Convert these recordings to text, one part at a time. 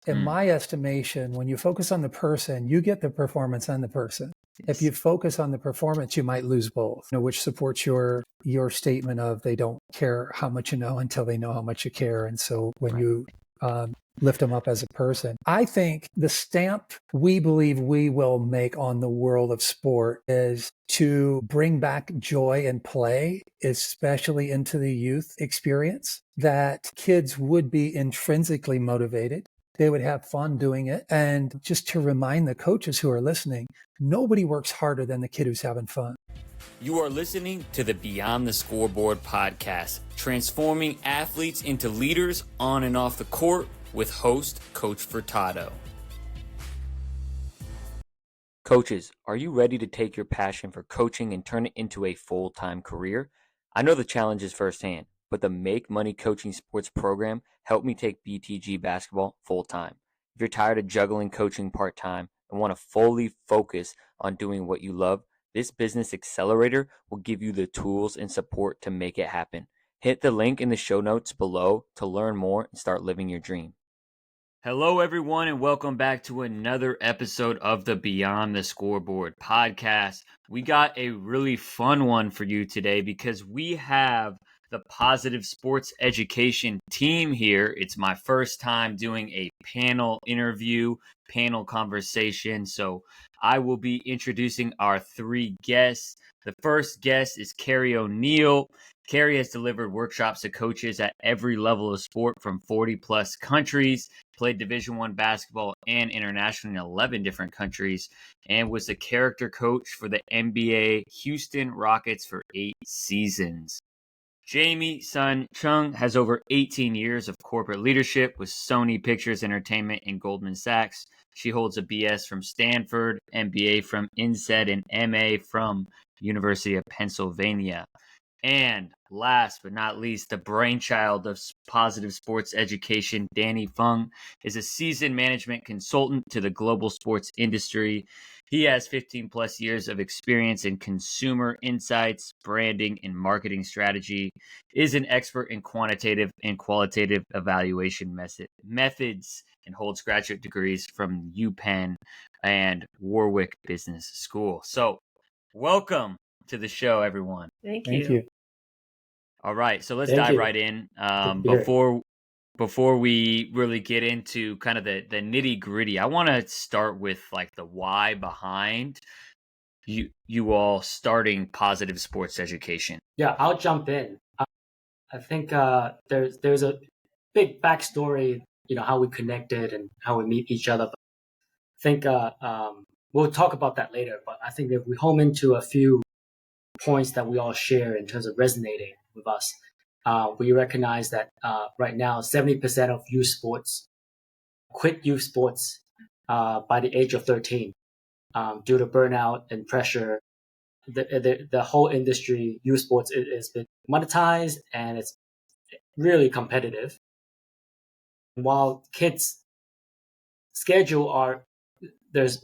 In my estimation, when you focus on the person, you get the performance on the person. If you focus on the performance, you might lose both, which supports your statement of they don't care how much you know until they know how much you care. And so when you lift them up as a person, I think the stamp we believe we will make on the world of sport is to bring back joy and play, especially into the youth experience, that kids would be intrinsically motivated. They would have fun doing it. And just to remind the coaches who are listening, nobody works harder than the kid who's having fun. You are listening to the Beyond the Scoreboard podcast, transforming athletes into leaders on and off the court with host Coach Furtado. Coaches, are you ready to take your passion for coaching and turn it into a full-time career? I know the challenges firsthand, but the Make Money Coaching Sports program helped me take BTG basketball full-time. If you're tired of juggling coaching part-time and want to fully focus on doing what you love, this business accelerator will give you the tools and support to make it happen. Hit the link in the show notes below to learn more and start living your dream. Hello, everyone, and welcome back to another episode of the Beyond the Scoreboard podcast. We got a really fun one for you today because we have the Positive Sports Education team here. It's my first time doing a panel interview, panel conversation. So I will be introducing our three guests. The first guest is Kerry O'Neill. Kerry has delivered workshops to coaches at every level of sport from 40 plus countries, played Division I basketball and international in 11 different countries, and was the character coach for the NBA Houston Rockets for 8 seasons. Jamie Sun Chung has over 18 years of corporate leadership with Sony Pictures Entertainment and Goldman Sachs. She holds a BS from Stanford, MBA from INSEAD, and MA from University of Pennsylvania. And last but not least, the brainchild of Positive Sports Education, Danny Fung, is a seasoned management consultant to the global sports industry. He has 15 plus years of experience in consumer insights, branding, and marketing strategy, is an expert in quantitative and qualitative evaluation methods, and holds graduate degrees from UPenn and Warwick Business School. So, welcome to the show, everyone. Thank you. All right, so let's dive right in. Before we really get into kind of the nitty gritty, I want to start with like the why behind you all starting Positive Sports Education. Yeah, I'll jump in. I think there's a big backstory, how we connected and how we meet each other. I think we'll talk about that later, but I think if we home into a few points that we all share in terms of resonating with us, we recognize that right now 70% of youth sports quit youth sports by the age of 13 due to burnout and pressure. The whole industry, youth sports, has been monetized and it's really competitive. While kids' schedule there's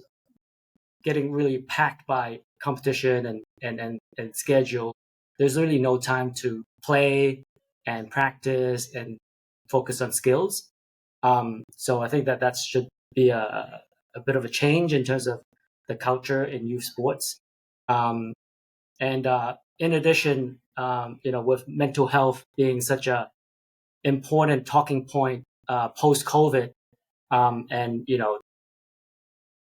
getting really packed by competition and schedule, there's really no time to play and practice and focus on skills. So I think that should be a bit of a change in terms of the culture in youth sports. And in addition, with mental health being such a important talking point post-COVID, and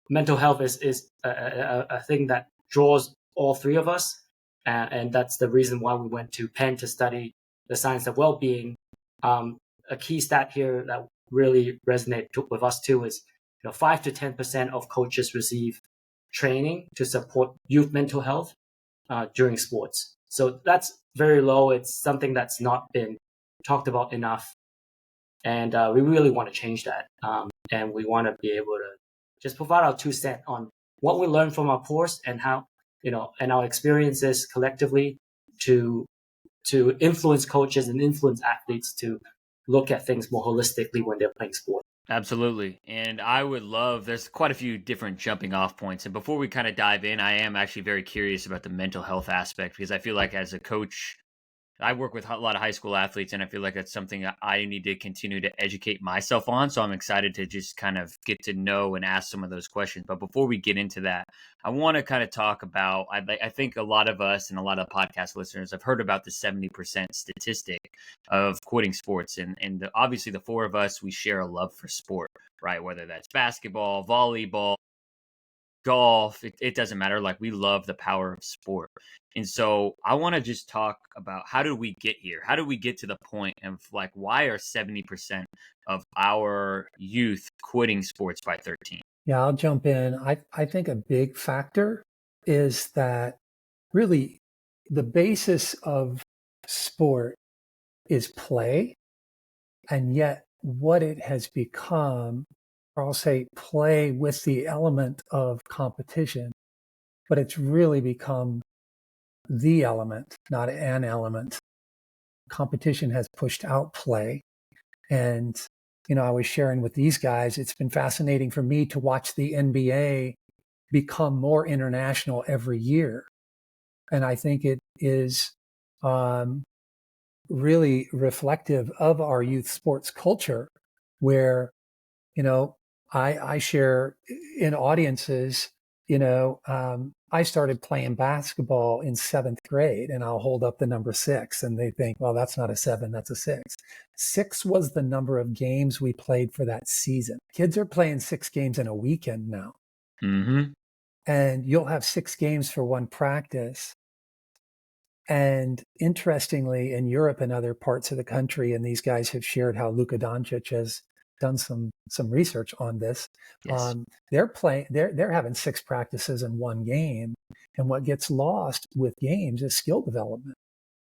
mental health is a thing that draws all three of us. And that's the reason why we went to Penn to study the science of well-being. A key stat here that really resonated with us too is 5 to 10% of coaches receive training to support youth mental health during sports. So that's very low. It's something that's not been talked about enough. And we really want to change that. And we want to be able to just provide our 2 cents on what we learned from our course and how, and our experiences collectively to influence coaches and influence athletes to look at things more holistically when they're playing sport. Absolutely. And I would love, there's quite a few different jumping off points. And before we kind of dive in, I am actually very curious about the mental health aspect because I feel like as a coach, I work with a lot of high school athletes, and I feel like that's something that I need to continue to educate myself on. So I'm excited to just kind of get to know and ask some of those questions. But before we get into that, I want to kind of talk about, I think a lot of us and a lot of podcast listeners have heard about the 70% statistic of quitting sports. And obviously the four of us, we share a love for sport, right? Whether that's basketball, volleyball, golf, it doesn't matter. Like, we love the power of sport. And so I want to just talk about, how did we get here? How did we get to the point of, like, why are 70% of our youth quitting sports by 13? Yeah, I'll jump in. I think a big factor is that really the basis of sport is play. And yet what it has become, or I'll say play with the element of competition, but it's really become the element, not an element. Competition has pushed out play. And, I was sharing with these guys, it's been fascinating for me to watch the NBA become more international every year. And I think it is really reflective of our youth sports culture where, I share in audiences, I started playing basketball in seventh grade and I'll hold up the number 6 and they think, well, that's not a 7, that's a 6. 6 was the number of games we played for that season. Kids are playing 6 games in a weekend now. Mm-hmm. And you'll have 6 games for one practice. And interestingly, in Europe and other parts of the country, and these guys have shared how Luka Doncic has done some research on this. Yes. They're having 6 practices in one game, and what gets lost with games is skill development.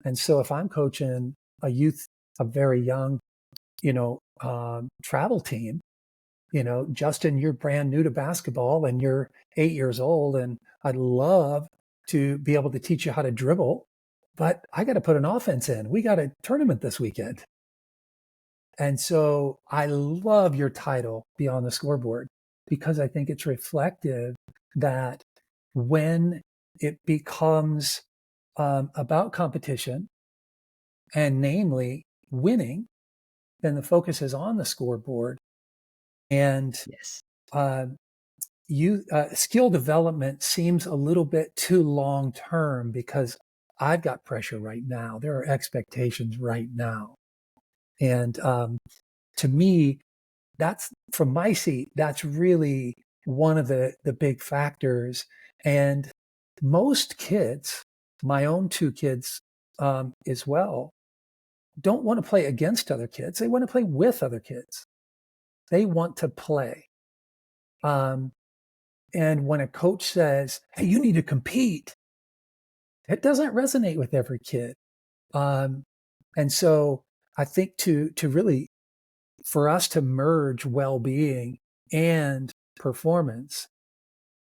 And so, if I'm coaching a very young, travel team, Justin, you're brand new to basketball and you're 8 years old, and I'd love to be able to teach you how to dribble, but I got to put an offense in. We got a tournament this weekend. And so I love your title, Beyond the Scoreboard, because I think it's reflective that when it becomes about competition, and namely winning, then the focus is on the scoreboard. And Yes. skill development seems a little bit too long term because I've got pressure right now. There are expectations right now. And to me, that's from my seat, that's really one of the big factors. And most kids, my own 2 kids as well, don't want to play against other kids. They want to play with other kids. They want to play. And when a coach says, hey, you need to compete, it doesn't resonate with every kid. And so I think to really, for us to merge well-being and performance,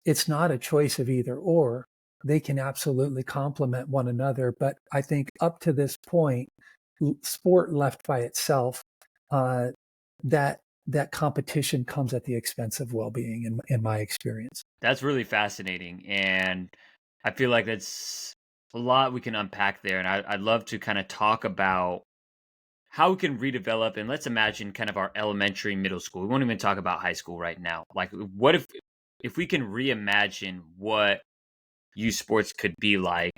it's not a choice of either or. They can absolutely complement one another. But I think up to this point, sport left by itself, that competition comes at the expense of well-being in my experience. That's really fascinating. And I feel like that's a lot we can unpack there. And I'd love to kind of talk about how we can redevelop, and let's imagine kind of our elementary, middle school. We won't even talk about high school right now. Like, what if we can reimagine what youth sports could be like,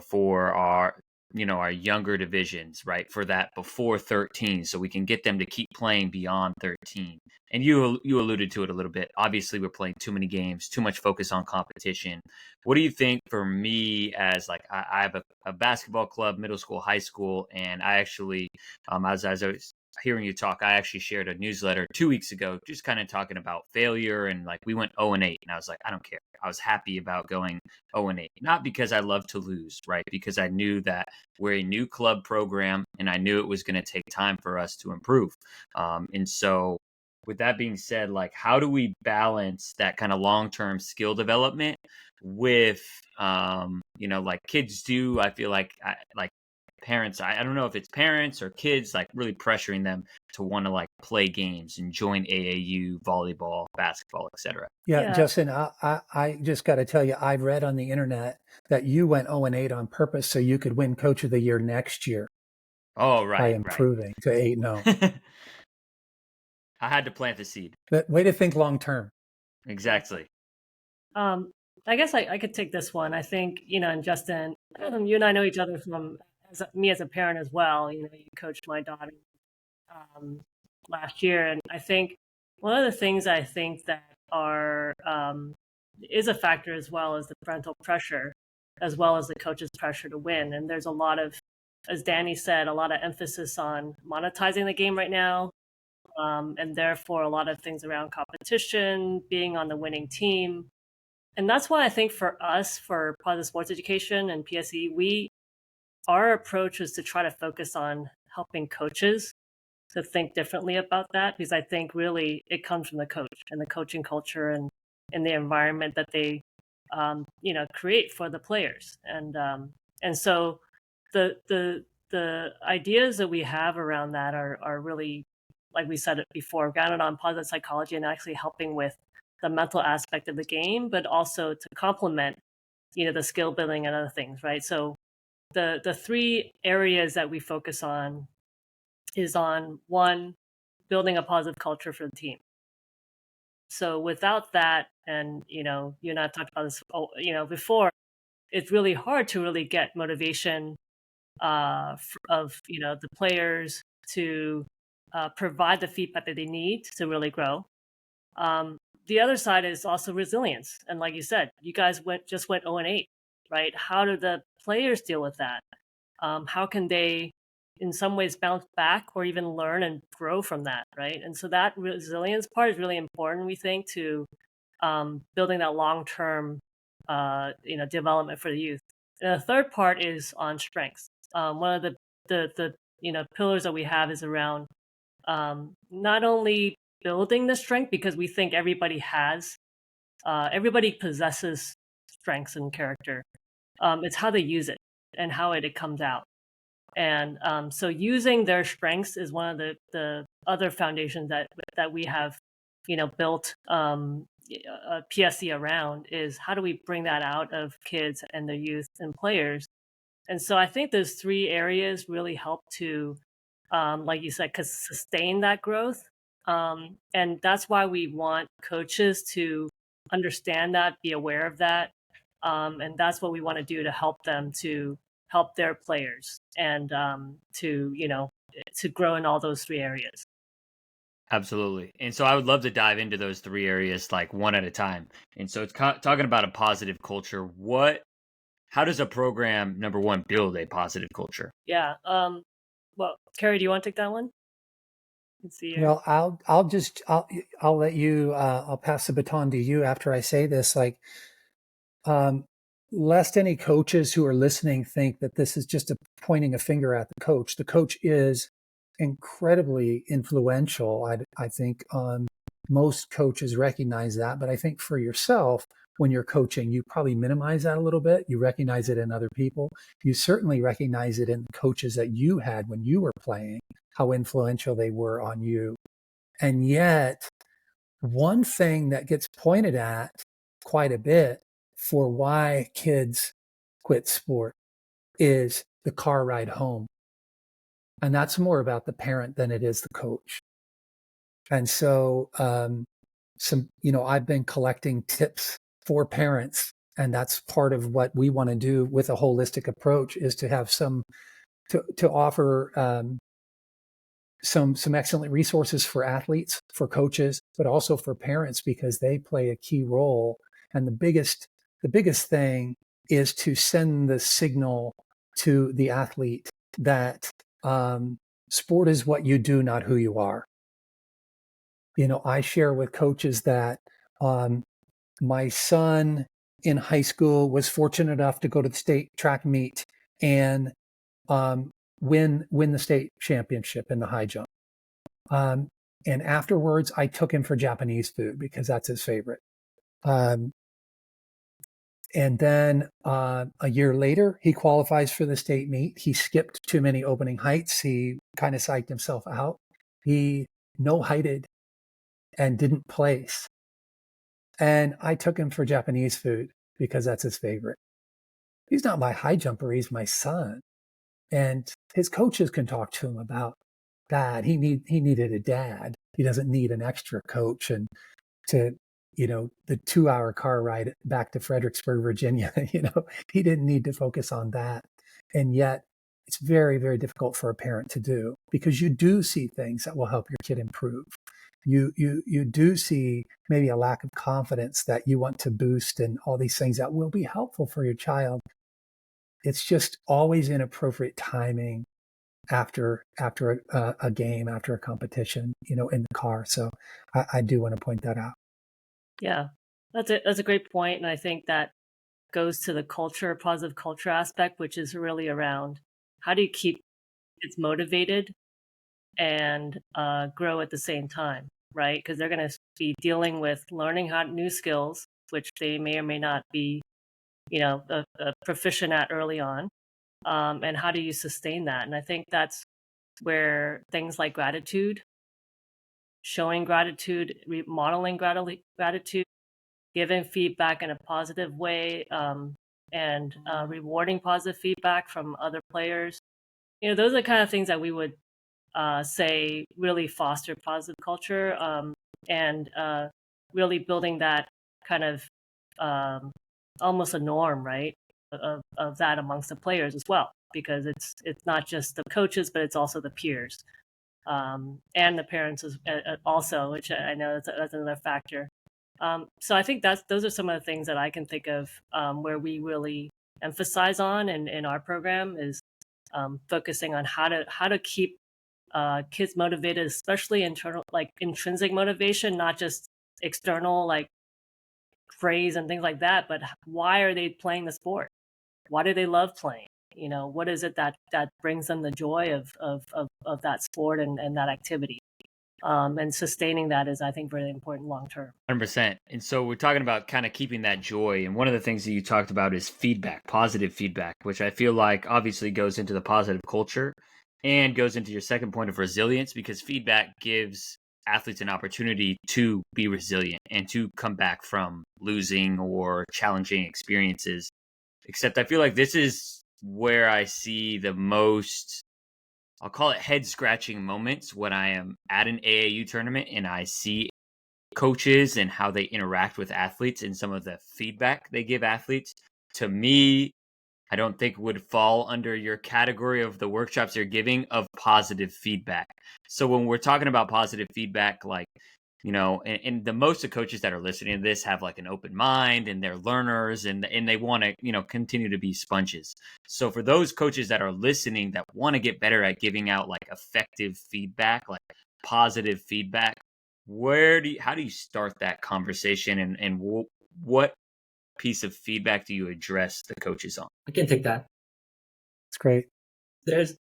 for our younger divisions, right? For that before 13, so we can get them to keep playing beyond 13. And you alluded to it a little bit. Obviously, we're playing too many games, too much focus on competition. What do you think for me, as like, I have a basketball club, middle school, high school, and I actually, as I was hearing you talk, I actually shared a newsletter 2 weeks ago, just kind of talking about failure, and like, we went 0-8, and I was like, I don't care. I was happy about going 0-8, not because I love to lose, right? Because I knew that we're a new club program, and I knew it was going to take time for us to improve. And so, with that being said, like, how do we balance that kind of long-term skill development with, like kids do? I feel like parents, I don't know if it's parents or kids, like really pressuring them to want to like play games and join AAU, volleyball, basketball, etc. Yeah, Yeah. Justin, I just got to tell you, I read on the internet that you went 0-8 on purpose so you could win Coach of the Year next year Oh, by right. improving to 8-0. I had to plant the seed. But way to think long term. Exactly. I guess I could take this one. I think, and Justin, you and I know each other from me as a parent as well. You coached my daughter last year. And I think one of the things I think that are is a factor as well as the parental pressure, as well as the coach's pressure to win. And there's a lot of, as Danny said, a lot of emphasis on monetizing the game right now. And therefore a lot of things around competition, being on the winning team. And that's why I think for us, for positive sports education and PSE, our approach is to try to focus on helping coaches to think differently about that, because I think really it comes from the coach and the coaching culture and the environment that they create for the players. And so the ideas that we have around that are really, like we said it before, grounded on positive psychology and actually helping with the mental aspect of the game, but also to complement, the skill building and other things, right? So the three areas that we focus on is on one, building a positive culture for the team. So without that, and you and I've talked about this, before, it's really hard to really get motivation of the players to provide the feedback that they need to really grow. The other side is also resilience. And like you said, you guys went 0-8, right? How do the players deal with that? How can they, in some ways, bounce back or even learn and grow from that, right? And so that resilience part is really important, we think, to building that long-term, development for the youth. And the third part is on strengths. One of the pillars that we have is around not only building the strength, because we think everybody possesses strengths and character. It's how they use it and how it comes out. And so using their strengths is one of the other foundations that we have, built PSC around, is how do we bring that out of kids and their youth and players. And so I think those three areas really help to, like you said, sustain that growth. And that's why we want coaches to understand that, be aware of that. And that's what we want to do to help them, to help their players and to grow in all those three areas. Absolutely. And so I would love to dive into those three areas like one at a time. And so it's talking about a positive culture. How does a program, number one, build a positive culture? Yeah. Well, Kerry, do you want to take that one? Well, I'll let you, I'll pass the baton to you after I say this. Like, lest any coaches who are listening think that this is just pointing a finger at the coach. The coach is incredibly influential. I think most coaches recognize that, but I think for yourself, when you're coaching, you probably minimize that a little bit. You recognize it in other people. You certainly recognize it in the coaches that you had when you were playing, how influential they were on you. And yet, one thing that gets pointed at quite a bit for why kids quit sport is the car ride home. And that's more about the parent than it is the coach. And so, I've been collecting tips for parents, and that's part of what we want to do with a holistic approach, is to have to offer some excellent resources for athletes, for coaches, but also for parents, because they play a key role. And the biggest thing is to send the signal to the athlete that sport is what you do, not who you are. I share with coaches that my son in high school was fortunate enough to go to the state track meet and win the state championship in the high jump. And afterwards, I took him for Japanese food because that's his favorite. And then a year later, he qualifies for the state meet. He skipped too many opening heights. He kind of psyched himself out. He no-heighted and didn't place. And I took him for Japanese food because that's his favorite. He's not my high jumper. He's my son. And his coaches can talk to him about that. He needed a dad. He doesn't need an extra coach. And to, the 2-hour car ride back to Fredericksburg, Virginia, he didn't need to focus on that. And yet it's very, very difficult for a parent to do, because you do see things that will help your kid improve. You do see maybe a lack of confidence that you want to boost, and all these things that will be helpful for your child. It's just always inappropriate timing after a game, after a competition, in the car. So I do want to point that out. Yeah, that's a great point. And I think that goes to the positive culture aspect, which is really around how do you keep kids motivated and grow at the same time, right? Because they're going to be dealing with learning new skills, which they may or may not be, proficient at early on. And how do you sustain that? And I think that's where things like gratitude, showing gratitude, modeling gratitude, giving feedback in a positive way, and rewarding positive feedback from other players. Those are the kind of things that we would say really foster positive culture, and really building that kind of almost a norm, right, of that amongst the players as well, because it's not just the coaches, but it's also the peers, and the parents also, which I know that's another factor. So I think those are some of the things that I can think of where we really emphasize on in our program is focusing on how to keep kids motivated, especially internal, like intrinsic motivation, not just external like praise and things like that, but why are they playing the sport? Why do they love playing? What is it that brings them the joy of that sport and that activity? And sustaining that is, I think, really important long term. 100%. And so we're talking about kind of keeping that joy. And one of the things that you talked about is feedback, positive feedback, which I feel like obviously goes into the positive culture and goes into your second point of resilience, because feedback gives athletes an opportunity to be resilient and to come back from losing or challenging experiences. Except I feel like this is where I see the most, I'll call it head scratching moments, when I am at an AAU tournament and I see coaches and how they interact with athletes and some of the feedback they give athletes. To me, I don't think would fall under your category of the workshops you're giving of positive feedback. So when we're talking about positive feedback, like, and the most of coaches that are listening to this have like an open mind and they're learners and they want to, continue to be sponges. So for those coaches that are listening that want to get better at giving out like effective feedback, like positive feedback, how do you start that conversation, and what piece of feedback do you address the coaches on? I can take that. It's great. There's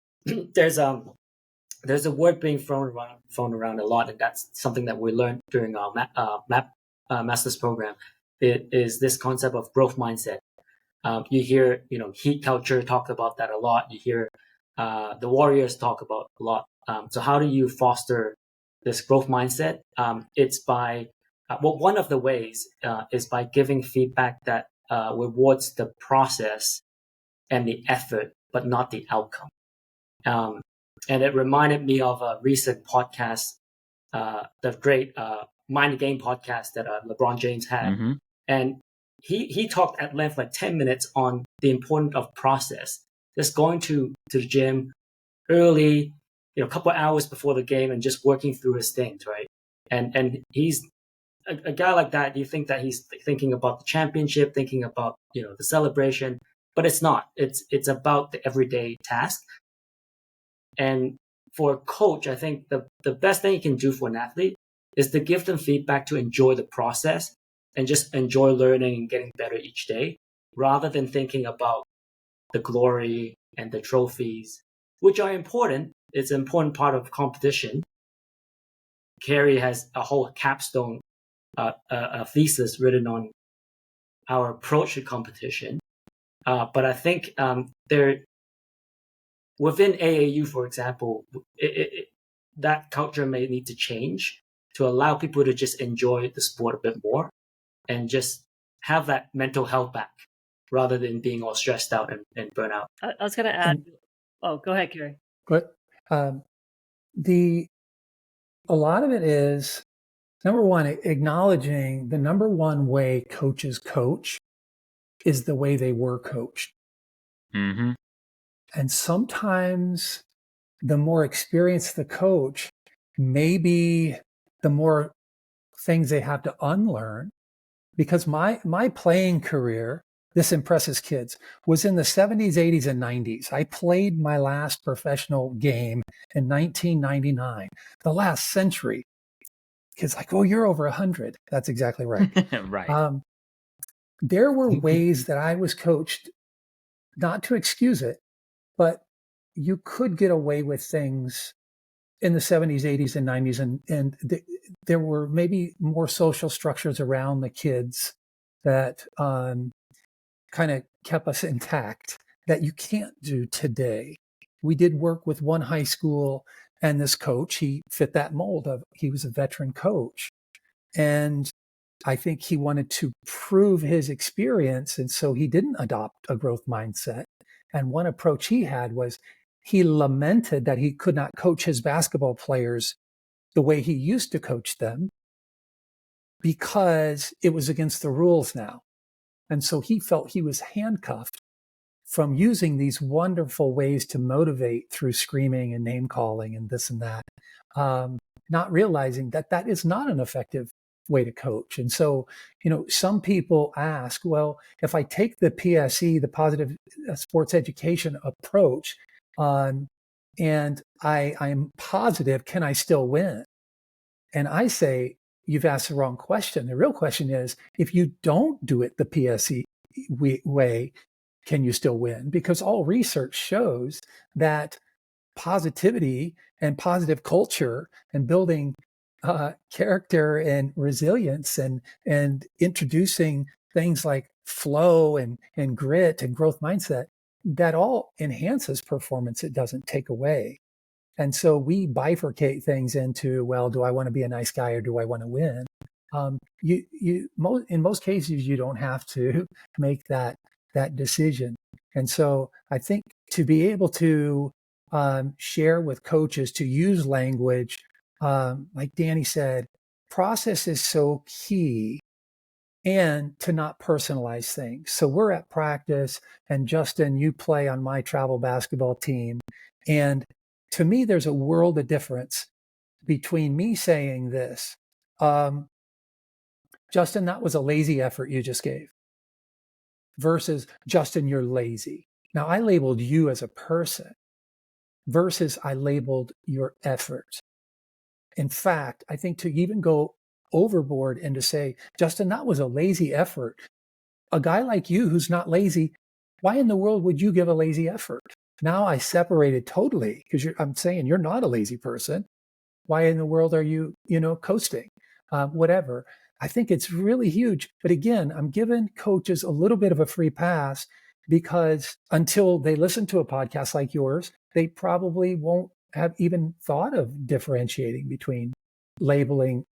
a word being thrown around a lot, and that's something that we learned during our master's program. It is this concept of growth mindset. You hear, heat culture talk about that a lot. You hear the Warriors talk about a lot. So how do you foster this growth mindset? It's by one of the ways is by giving feedback that rewards the process and the effort, but not the outcome. And it reminded me of a recent podcast, the great Mind Game podcast that LeBron James had. Mm-hmm. And he talked at length, like 10 minutes, on the importance of process. Just going to the gym early, a couple of hours before the game, and just working through his things, right? And he's a guy like that. You think that he's thinking about the championship, thinking about the celebration, but it's not. It's about the everyday task. And for a coach, I think the best thing you can do for an athlete is to give them feedback to enjoy the process and just enjoy learning and getting better each day, rather than thinking about the glory and the trophies, which are important. It's an important part of competition. Kerry has a whole capstone a thesis written on our approach to competition. But I think there within AAU, for example, that culture may need to change to allow people to just enjoy the sport a bit more and just have that mental health back rather than being all stressed out and burnt out. I was going to add. Oh, go ahead, Kerry. But a lot of it is, number one, acknowledging the number one way coaches coach is the way they were coached. Mm-hmm. And sometimes the more experienced the coach, maybe the more things they have to unlearn. Because my playing career, this impresses kids, was in the 70s, 80s, and 90s. I played my last professional game in 1999, the last century. Kids like, oh, you're over 100. That's exactly right. Right. There were ways that I was coached, not to excuse it, but you could get away with things in the 70s, 80s, and 90s. And there were maybe more social structures around the kids that kind of kept us intact that you can't do today. We did work with one high school, and this coach, he fit that mold of, he was a veteran coach. And I think he wanted to prove his experience. And so he didn't adopt a growth mindset. And one approach he had was he lamented that he could not coach his basketball players the way he used to coach them because it was against the rules now. And so he felt he was handcuffed from using these wonderful ways to motivate through screaming and name calling and this and that, not realizing that that is not an effective way to coach. And so, some people ask, well, if I take the PSE, the positive sports education approach, and I'm positive, can I still win? And I say, you've asked the wrong question. The real question is, if you don't do it the PSE way, can you still win? Because all research shows that positivity and positive culture and building character and resilience and introducing things like flow and grit and growth mindset, that all enhances performance. It doesn't take away. And so we bifurcate things into, well, do I want to be a nice guy or do I want to win? In most cases, you don't have to make that decision. And so I think to be able to share with coaches, to use language, like Danny said, process is so key, and to not personalize things. So we're at practice, and Justin, you play on my travel basketball team. And to me, there's a world of difference between me saying this, Justin, that was a lazy effort you just gave, versus Justin, you're lazy. Now I labeled you as a person versus I labeled your effort. In fact, I think to even go overboard and to say, Justin, that was a lazy effort. A guy like you who's not lazy, why in the world would you give a lazy effort? Now I separated totally, because I'm saying you're not a lazy person. Why in the world are you, coasting? Whatever. I think it's really huge. But again, I'm giving coaches a little bit of a free pass, because until they listen to a podcast like yours, they probably won't have even thought of differentiating between labeling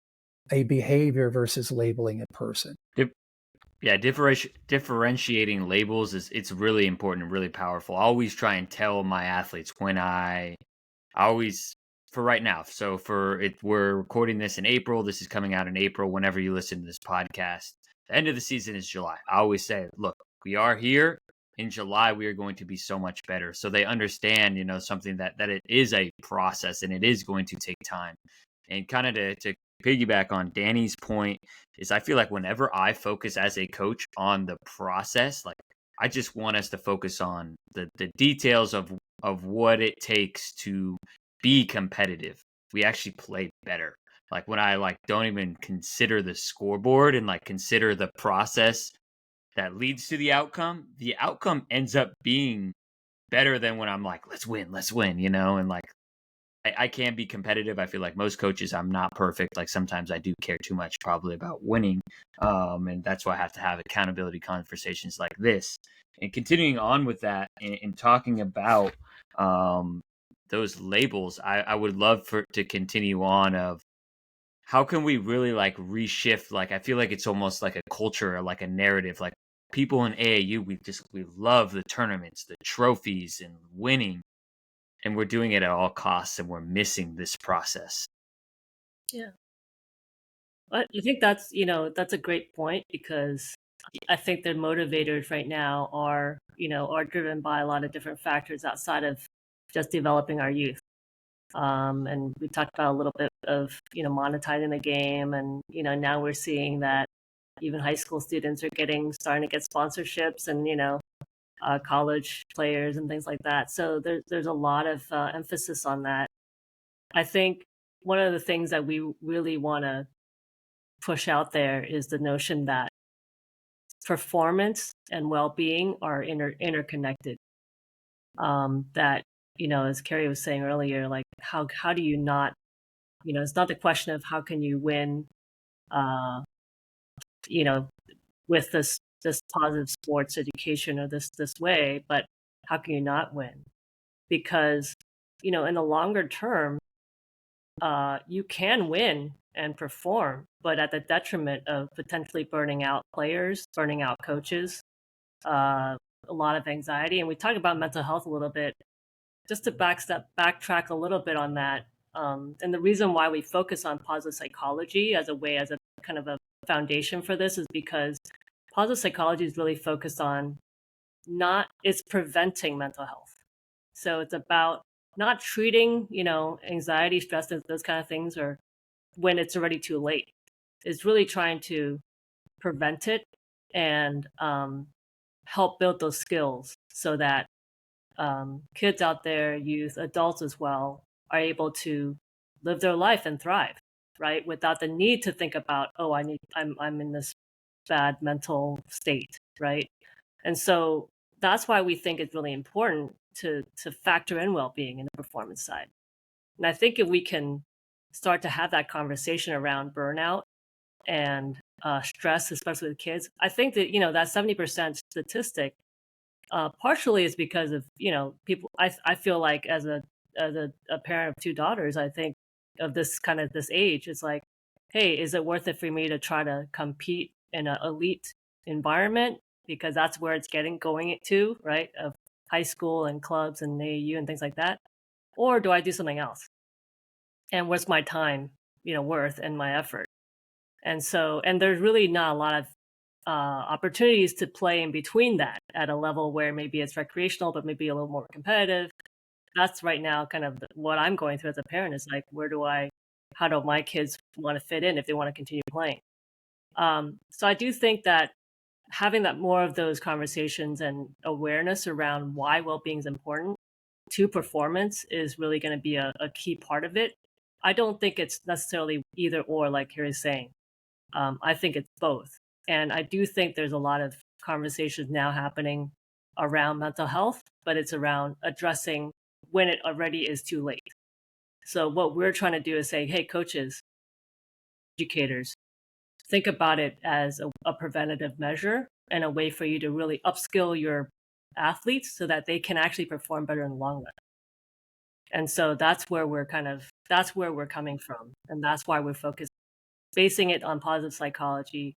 a behavior versus labeling a person. Yeah, differentiating labels it's really important and really powerful. I always try and tell my athletes when I always, for right now. So we're recording this in April. This is coming out in April. Whenever you listen to this podcast, the end of the season is July. I always say, look, we are here in July. We are going to be so much better. So they understand, something that it is a process and it is going to take time. And kind of to piggyback on Danny's point is, I feel like whenever I focus as a coach on the process, like I just want us to focus on the details of what it takes to be competitive. We actually play better. Like when I don't even consider the scoreboard and consider the process that leads to the outcome ends up being better than when I'm like, let's win, and I can be competitive. I feel like most coaches, I'm not perfect. Like sometimes I do care too much probably about winning. And that's why I have to have accountability conversations like this. And continuing on with that and talking about those labels, I would love to continue on of how can we really like reshift? Like, I feel like it's almost like a culture, or like a narrative, like people in AAU, we love the tournaments, the trophies and winning, and we're doing it at all costs and we're missing this process. Yeah. I think that's a great point, because I think the motivators right now are driven by a lot of different factors outside of just developing our youth. And we talked about a little bit of, monetizing the game. And, now we're seeing that even high school students are starting to get sponsorships, and, college players and things like that. So there's a lot of emphasis on that. I think one of the things that we really want to push out there is the notion that performance and well-being are interconnected. That, as Kerry was saying earlier, like how do you not, it's not the question of how can you win, uh, you know, with this positive sports education or this way, but how can you not win? Because, in the longer term, you can win and perform, but at the detriment of potentially burning out players, burning out coaches, a lot of anxiety. And we talked about mental health a little bit, just to backtrack a little bit on that. And the reason why we focus on positive psychology as a kind of a foundation for this is because positive psychology is really focused on it's preventing mental health. So it's about not treating, anxiety, stress, those kind of things, or when it's already too late. It's really trying to prevent it and help build those skills so that kids out there, youth, adults as well, are able to live their life and thrive, right? Without the need to think about, oh, I'm in this bad mental state, right? And so that's why we think it's really important to factor in well-being in the performance side. And I think if we can start to have that conversation around burnout and stress, especially with kids, I think that that 70% statistic partially is because of people. I feel like as a parent of two daughters, I think of this age, it's like, hey, is it worth it for me to try to compete in an elite environment, because that's where it's going to, right, of high school and clubs and AAU and things like that, or do I do something else? And what's my time worth and my effort? And there's really not a lot of opportunities to play in between that at a level where maybe it's recreational, but maybe a little more competitive. That's right now kind of what I'm going through as a parent, is like, how do my kids want to fit in if they want to continue playing? So I do think that having that more of those conversations and awareness around why well-being is important to performance is really going to be a key part of it. I don't think it's necessarily either or, like Kerry's saying. I think it's both. And I do think there's a lot of conversations now happening around mental health, but it's around addressing when it already is too late. So what we're trying to do is say, hey, coaches, educators, think about it as a preventative measure and a way for you to really upskill your athletes so that they can actually perform better in the long run. And so that's where we're coming from. And that's why we're basing it on positive psychology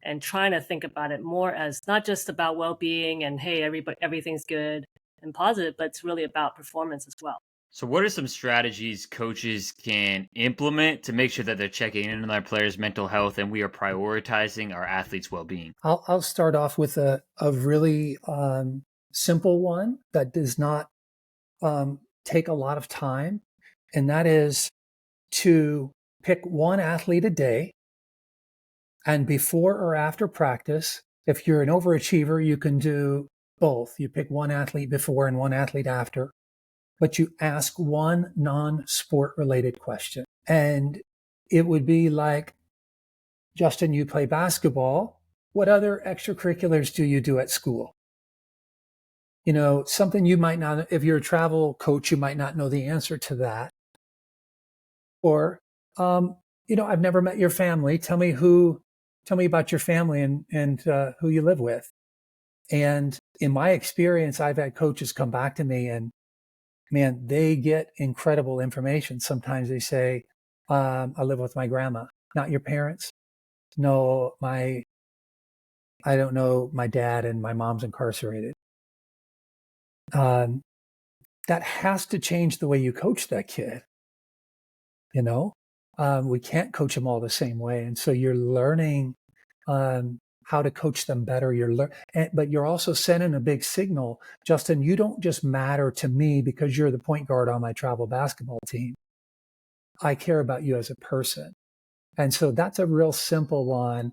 and trying to think about it more as not just about well-being and, hey, everything's good and positive, but it's really about performance as well. So what are some strategies coaches can implement to make sure that they're checking in on their players' mental health and we are prioritizing our athletes' well-being? I'll start off with a really simple one that does not take a lot of time, and that is to pick one athlete a day, and before or after practice, if you're an overachiever, you can do both. You pick one athlete before and one athlete after, but you ask one non-sport related question. And it would be like, Justin, you play basketball. What other extracurriculars do you do at school? Something you might not, if you're a travel coach, you might not know the answer to that. Or, I've never met your family. Tell me about your family and who you live with. And in my experience, I've had coaches come back to me and man, they get incredible information. Sometimes they say, I live with my grandma, not your parents. No, I don't know my dad and my mom's incarcerated. That has to change the way you coach that kid. We can't coach them all the same way. And so you're learning how to coach them better. But you're also sending a big signal. Justin, you don't just matter to me because you're the point guard on my travel basketball team. I care about you as a person. And so that's a real simple one.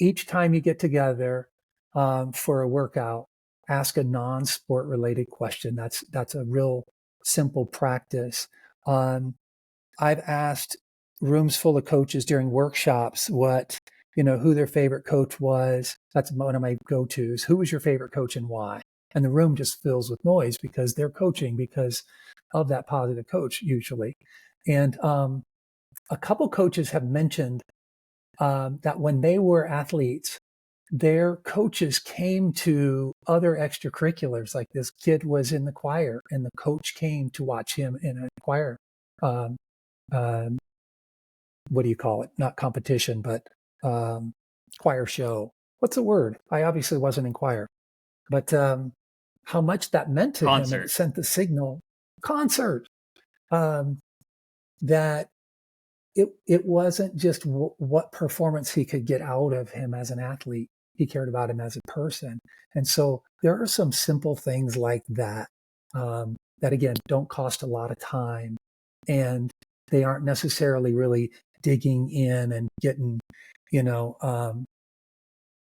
Each time you get together for a workout, ask a non-sport related question. That's a real simple practice. I've asked rooms full of coaches during workshops who their favorite coach was. That's one of my go-tos. Who was your favorite coach and why? And the room just fills with noise because they're coaching because of that positive coach usually. And a couple coaches have mentioned that when they were athletes, their coaches came to other extracurriculars. Like this kid was in the choir and the coach came to watch him in a choir. What do you call it? Not competition, but choir show. What's the word? I obviously wasn't in choir, but how much that meant to him, and it sent the signal. Concert. That it wasn't just what performance he could get out of him as an athlete. He cared about him as a person. And so there are some simple things like that, that again, don't cost a lot of time and they aren't necessarily really digging in and getting,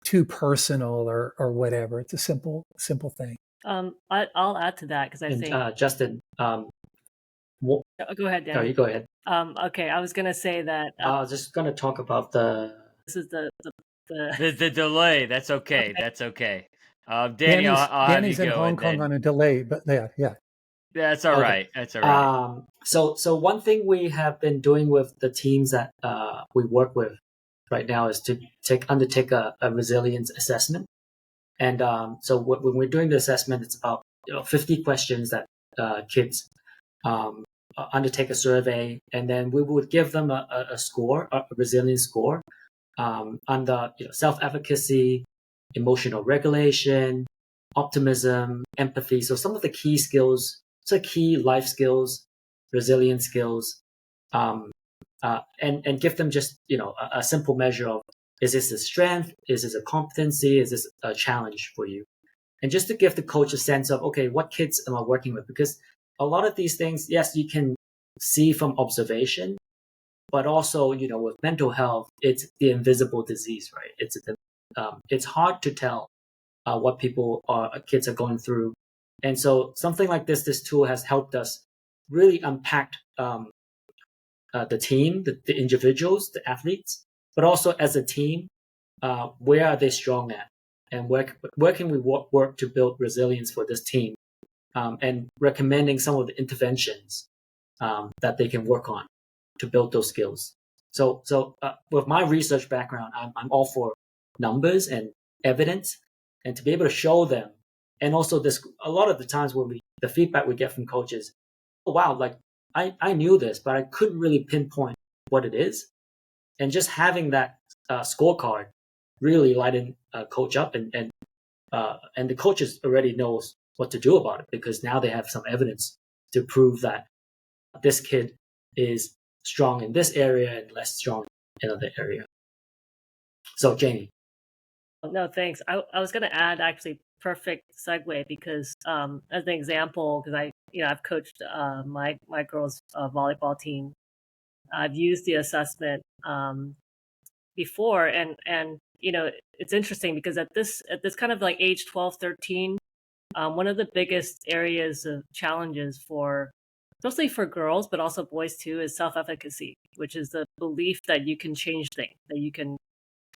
too personal or whatever. It's a simple thing. I'll add to that because I think Justin, go ahead, Danny. No, you go ahead. Okay, I was gonna say that I was just gonna talk about this is the delay. That's okay. Okay. That's okay. Danny, I'll have Danny's you in go. Hong Kong on a delay, but yeah. That's all right. That's all right. So one thing we have been doing with the teams that we work with right now is to undertake a resilience assessment. And so when we're doing the assessment, it's about 50 questions that kids undertake a survey, and then we would give them a score, a resilience score, under self-efficacy, emotional regulation, optimism, empathy. So some of the key skills, key life skills, resilience skills, and give them just a simple measure of, is this a strength, is this a competency, is this a challenge for you, and just to give the coach a sense of, okay, what kids am I working with? Because a lot of these things, yes, you can see from observation, but also with mental health, it's the invisible disease, right? It's hard to tell what kids are going through. And so something like this tool has helped us really unpack the team, the individuals, the athletes, but also as a team, where are they strong at? And where can we work to build resilience for this team? And recommending some of the interventions that they can work on to build those skills. So with my research background, I'm all for numbers and evidence, and to be able to show them. And also a lot of the times the feedback we get from coaches, oh wow, like I knew this, but I couldn't really pinpoint what it is. And just having that scorecard really lighten coach up, and the coaches already knows what to do about it, because now they have some evidence to prove that this kid is strong in this area and less strong in another area. So Jamie. No, thanks. I was going to add actually perfect segue because as an example, because I've coached my girls' volleyball team. I've used the assessment before, and it's interesting because at this kind of like age 12, 13, one of the biggest areas of challenges especially for girls, but also boys too, is self-efficacy, which is the belief that you can change things, that you can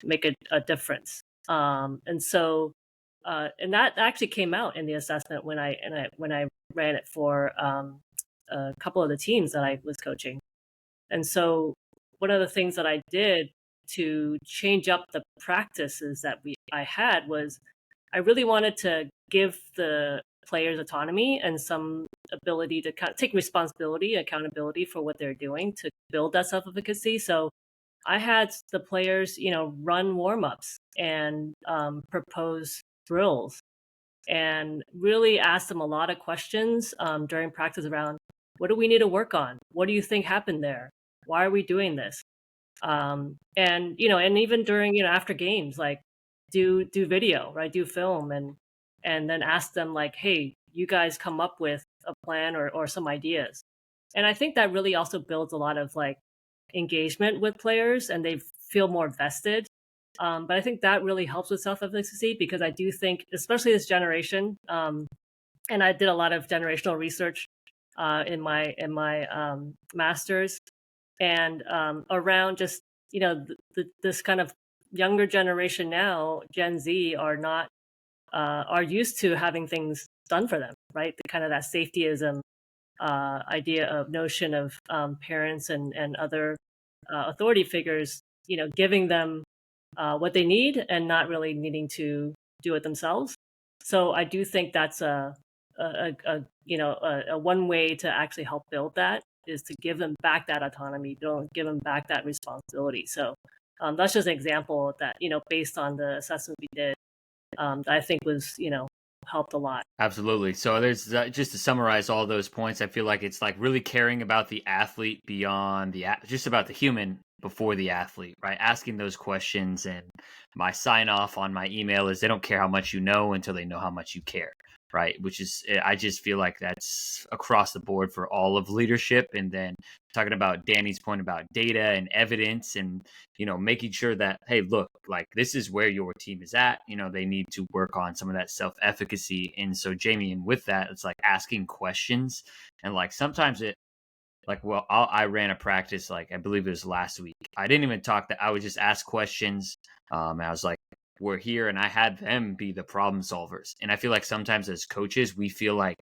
make a difference. And so, and that actually came out in the assessment when I ran it for a couple of the teams that I was coaching. And so one of the things that I did to change up the practices that I had was I really wanted to give the players autonomy and some ability to kind of take responsibility, accountability for what they're doing to build that self-efficacy. So I had the players, run warm-ups and propose drills and really ask them a lot of questions during practice around what do we need to work on? What do you think happened there? Why are we doing this? And even during after games, like do video, right? Do film and then ask them like, hey, you guys come up with a plan or some ideas. And I think that really also builds a lot of like engagement with players and they feel more vested. But I think that really helps with self-efficacy because I do think, especially this generation, and I did a lot of generational research in my master's and around just this kind of younger generation now, Gen Z, are used to having things done for them, right? The kind of that safetyism idea of notion of parents and other authority figures, giving them what they need and not really needing to do it themselves. So I do think that's a one way to actually help build that is to give them back that autonomy, don't give them back that responsibility. So that's just an example that based on the assessment we did, I think was helped a lot. Absolutely. So there's just to summarize all those points, I feel like it's like really caring about the athlete beyond just about the human before the athlete, right? Asking those questions. And my sign off on my email is they don't care how much you know until they know how much you care, right? Which is, I just feel like that's across the board for all of leadership. And then talking about Danny's point about data and evidence and, making sure that, hey, look, like this is where your team is at, they need to work on some of that self-efficacy. And so Jamie, and with that, it's like asking questions and like sometimes I ran a practice, like I believe it was last week. I didn't even talk that I would just ask questions. And I was like, we're here, and I had them be the problem solvers. And I feel like sometimes as coaches, we feel like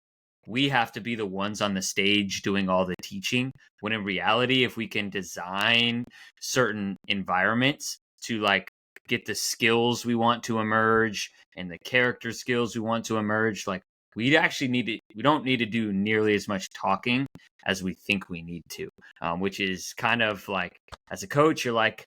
we have to be the ones on the stage doing all the teaching, when in reality, if we can design certain environments to like get the skills we want to emerge and the character skills we want to emerge, like we don't need to do nearly as much talking as we think we need to, which is kind of like, as a coach, you're like,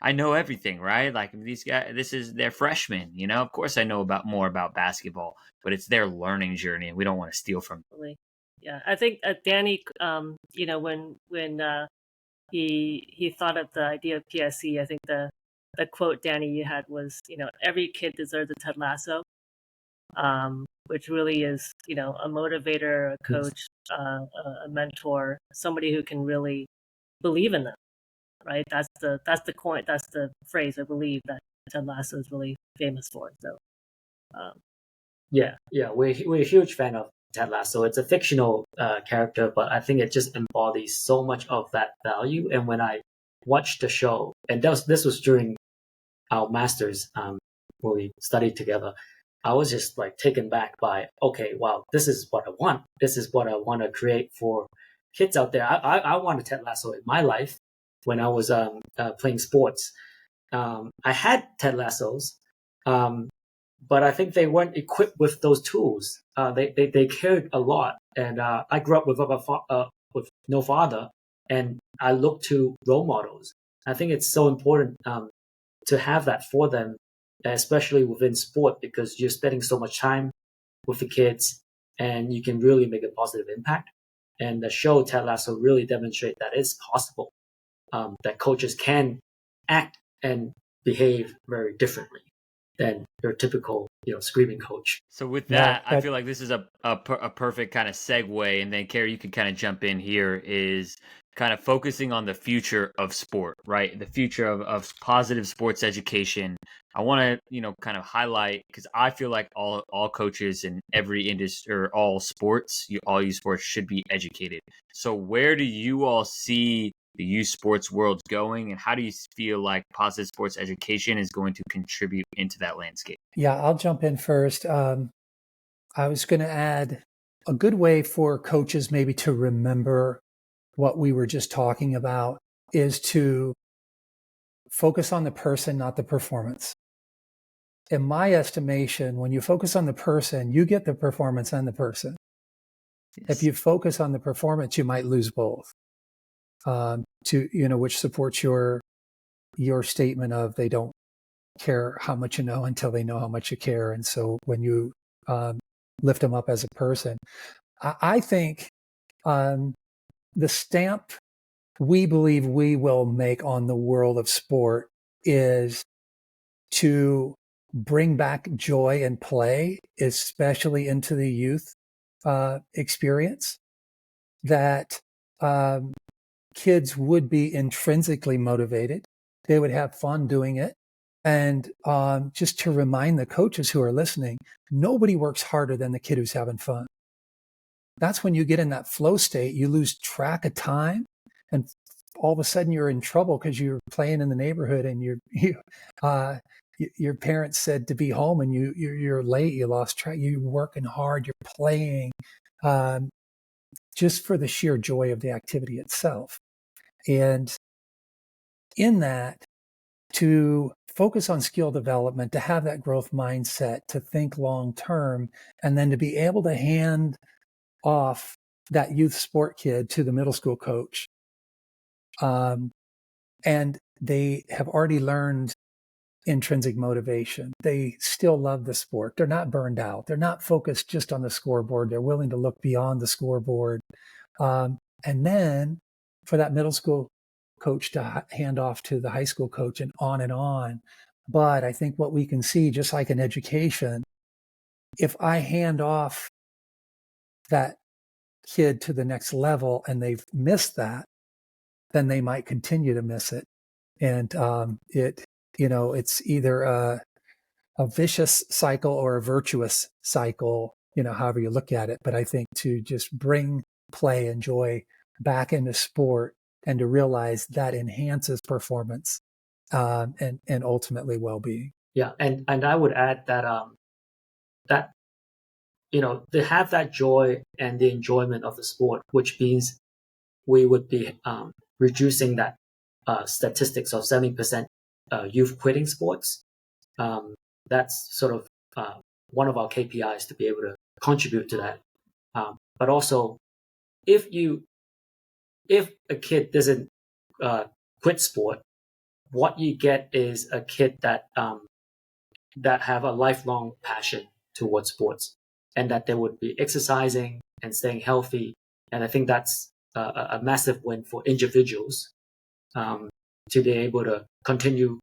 I know everything, right? Like these guys, they're freshmen, of course I know more about basketball, but it's their learning journey and we don't want to steal from them. Yeah. I think Danny, when he thought of the idea of PSE, I think the quote, Danny, you had was, every kid deserves a Ted Lasso, which really is, a motivator, a coach, a mentor, somebody who can really believe in them. Right, that's the phrase I believe that Ted Lasso is really famous for. So, yeah, we're a huge fan of Ted Lasso. It's a fictional character, but I think it just embodies so much of that value. And when I watched the show, and this was during our masters when we studied together, I was just like taken back by, okay, wow, this is what I want. This is what I want to create for kids out there. I want a Ted Lasso in my life. When I was playing sports, I had Ted Lassos, but I think they weren't equipped with those tools. They cared a lot, and I grew up with no father, and I looked to role models. I think it's so important to have that for them, especially within sport, because you're spending so much time with the kids, and you can really make a positive impact. And the show Ted Lasso really demonstrates that it's possible. That coaches can act and behave very differently than your typical, screaming coach. So with that, I feel like this is a perfect kind of segue. And then Kerry, you can kind of jump in here, is kind of focusing on the future of sport, right? The future of positive sports education. I want to, kind of highlight, because I feel like all coaches in every industry or all sports, all youth sports should be educated. So where do you all see the youth sports world going, and how do you feel like positive sports education is going to contribute into that landscape? Yeah, I'll jump in first. I was going to add a good way for coaches maybe to remember what we were just talking about is to focus on the person, not the performance. In my estimation, when you focus on the person, you get the performance and the person. If you focus on the performance, you might lose both. Which supports your statement of they don't care how much you know until they know how much you care. And so when you lift them up as a person, I think the stamp we believe we will make on the world of sport is to bring back joy and play, especially into the youth experience, that kids would be intrinsically motivated. They would have fun doing it. And just to remind the coaches who are listening, nobody works harder than the kid who's having fun. That's when you get in that flow state, you lose track of time, and all of a sudden you're in trouble because you're playing in the neighborhood and your parents said to be home and you're late, you lost track, you're working hard, you're playing just for the sheer joy of the activity itself. And in that, to focus on skill development, to have that growth mindset, to think long term, and then to be able to hand off that youth sport kid to the middle school coach. And they have already learned intrinsic motivation. They still love the sport. They're not burned out. They're not focused just on the scoreboard. They're willing to look beyond the scoreboard. And then for that middle school coach to hand off to the high school coach and on and on. But I think what we can see, just like in education, if I hand off that kid to the next level and they've missed that, then they might continue to miss it. And it's either a vicious cycle or a virtuous cycle, however you look at it. But I think to just bring play and joy back into sport and to realize that enhances performance and ultimately well-being. Yeah, and I would add that they have that joy and the enjoyment of the sport, which means we would be reducing that statistics of 70% youth quitting sports. That's sort of one of our KPIs to be able to contribute to that. But also, if a kid doesn't quit sport, what you get is a kid that have a lifelong passion towards sports, and that they would be exercising and staying healthy. And I think that's a massive win for individuals to be able to continue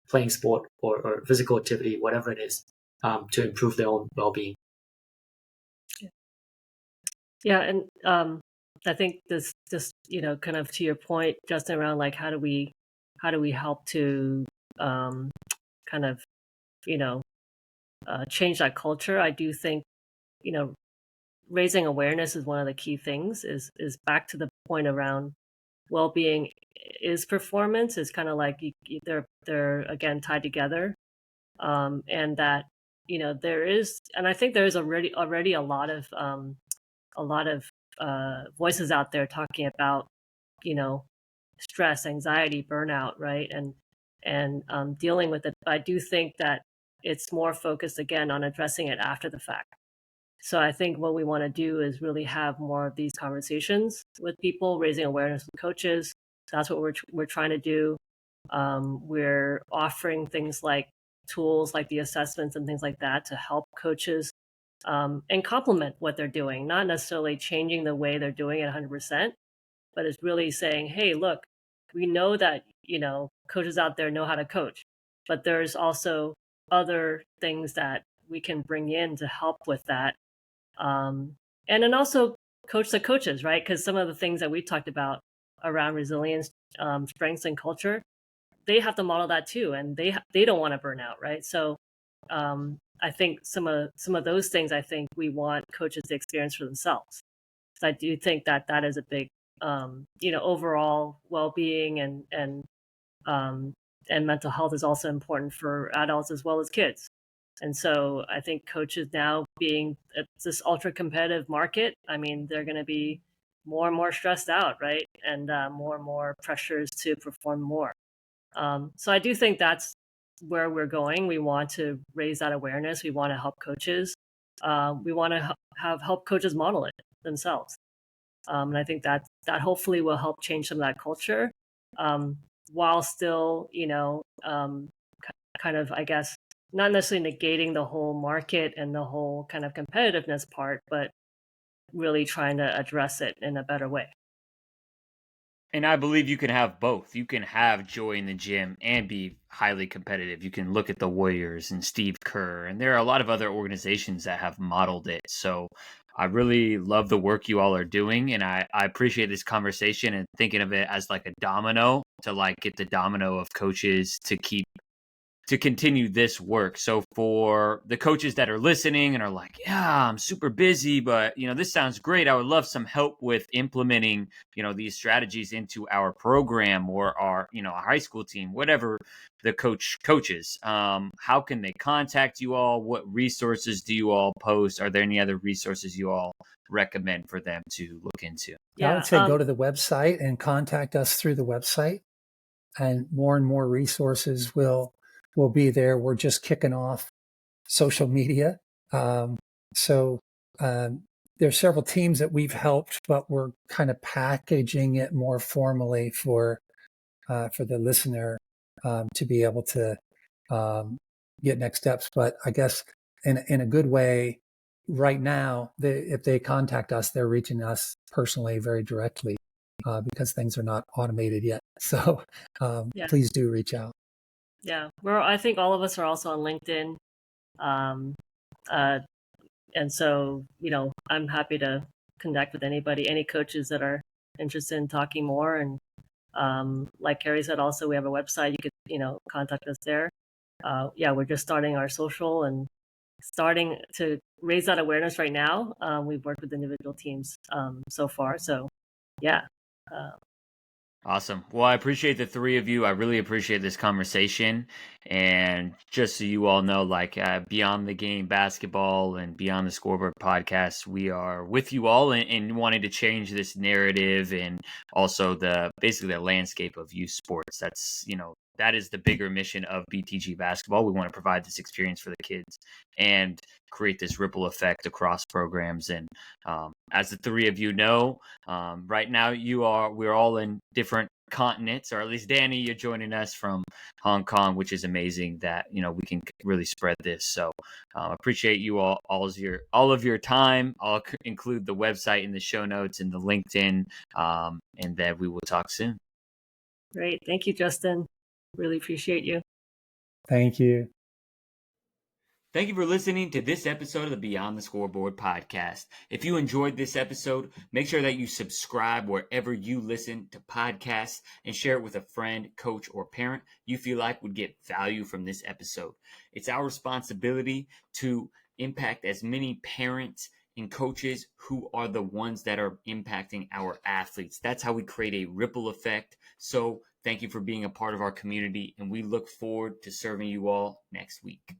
playing sport or physical activity, whatever it is, to improve their own well-being. Yeah, and I think this just kind of to your point, Justin, around like how do we help to kind of change that culture. I do think raising awareness is one of the key things. Is back to the point around well-being is performance. Is kind of like they're again tied together, and that there is, and I think there is already a lot of voices out there talking about stress, anxiety, burnout, right, and dealing with it. I do think that it's more focused again on addressing it after the fact. So I think what we want to do is really have more of these conversations with people, raising awareness with coaches. So that's what we're trying to do. We're offering things like tools like the assessments and things like that to help coaches and complement what they're doing, not necessarily changing the way they're doing it 100%, but it's really saying, hey, look, we know that, coaches out there know how to coach, but there's also other things that we can bring in to help with that. And then also coach the coaches, right? Because some of the things that we talked about around resilience, strengths, and culture, they have to model that too, and they don't want to burn out, right? So I think some of those things, I think we want coaches to experience for themselves. So I do think that is a big, overall well-being and mental health is also important for adults as well as kids. And so I think coaches now being this ultra competitive market, I mean, they're going to be more and more stressed out, right? And more and more pressures to perform more. So I do think that's where we're going. We want to raise that awareness. We want to help coaches. We want to help coaches model it themselves. And I think that hopefully will help change some of that culture, while still, kind of, I guess, not necessarily negating the whole market and the whole kind of competitiveness part, but really trying to address it in a better way. And I believe you can have both. You can have joy in the gym and be highly competitive. You can look at the Warriors and Steve Kerr, and there are a lot of other organizations that have modeled it. So I really love the work you all are doing, and I appreciate this conversation and thinking of it as like a domino to like get the domino of coaches to continue this work. So for the coaches that are listening and are like, yeah, I'm super busy, but this sounds great. I would love some help with implementing, these strategies into our program or our high school team, whatever the coach coaches. How can they contact you all? What resources do you all post? Are there any other resources you all recommend for them to look into? I would say go to the website and contact us through the website, and more resources will be there. We're just kicking off social media. So there's several teams that we've helped, but we're kind of packaging it more formally for the listener to be able to get next steps. But I guess in a good way, right now, if they contact us, they're reaching us personally very directly because things are not automated yet. So please do reach out. Yeah, I think all of us are also on LinkedIn. And so, I'm happy to connect with any coaches that are interested in talking more. And like Kerry said, also, we have a website. You could, contact us there. We're just starting our social and starting to raise that awareness right now. We've worked with individual teams so far. So, yeah. Awesome. Well, I appreciate the three of you. I really appreciate this conversation. And just so you all know, like Beyond the Game Basketball and Beyond the Scoreboard podcast, we are with you all in wanting to change this narrative and also basically the landscape of youth sports. That's, that is the bigger mission of BTG Basketball. We want to provide this experience for the kids and create this ripple effect across programs. And as the three of you know, right now we're all in different continents, or at least Danny, you're joining us from Hong Kong, which is amazing that we can really spread this. So appreciate you all of your time. I'll include the website in the show notes and the LinkedIn, and then we will talk soon. Great. Thank you, Justin. Really appreciate you. Thank you. Thank you for listening to this episode of the Beyond the Scoreboard podcast. If you enjoyed this episode, make sure that you subscribe wherever you listen to podcasts and share it with a friend, coach, or parent you feel like would get value from this episode. It's our responsibility to impact as many parents and coaches who are the ones that are impacting our athletes. That's how we create a ripple effect. So thank you for being a part of our community, and we look forward to serving you all next week.